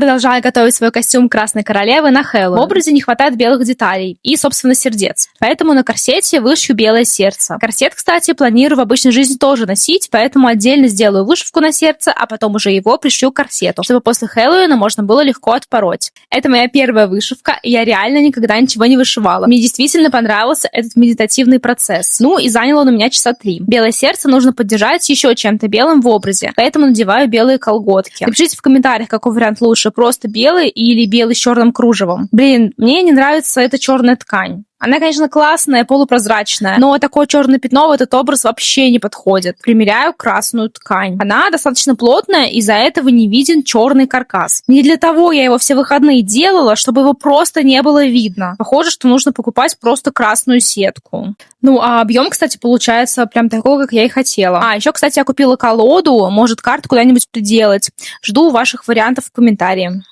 Продолжая готовить свой костюм Красной Королевы на Хэллоуин. В образе не хватает белых деталей и, собственно, сердец. Поэтому на корсете вышью белое сердце. Корсет, кстати, планирую в обычной жизни тоже носить, поэтому отдельно сделаю вышивку на сердце, а потом уже его пришью к корсету, чтобы после Хэллоуина можно было легко отпороть. Это моя первая вышивка, и я реально никогда ничего не вышивала. Мне действительно понравился этот медитативный процесс. Ну и занял он у меня часа 3. Белое сердце нужно поддержать еще чем-то белым в образе, поэтому надеваю белые колготки. Напишите в комментариях, какой вариант лучше, просто белый или белый с черным кружевом. Блин, мне не нравится эта черная ткань. Она, конечно, классная, полупрозрачная, но такое черное пятно в этот образ вообще не подходит. Примеряю красную ткань. Она достаточно плотная, из-за этого не виден черный каркас. Не для того я его все выходные делала, чтобы его просто не было видно. Похоже, что нужно покупать просто красную сетку. Ну, а объем, кстати, получается прям такой, как я и хотела. А, еще, кстати, я купила колоду, может, карту куда-нибудь приделать. Жду ваших вариантов в комментарии.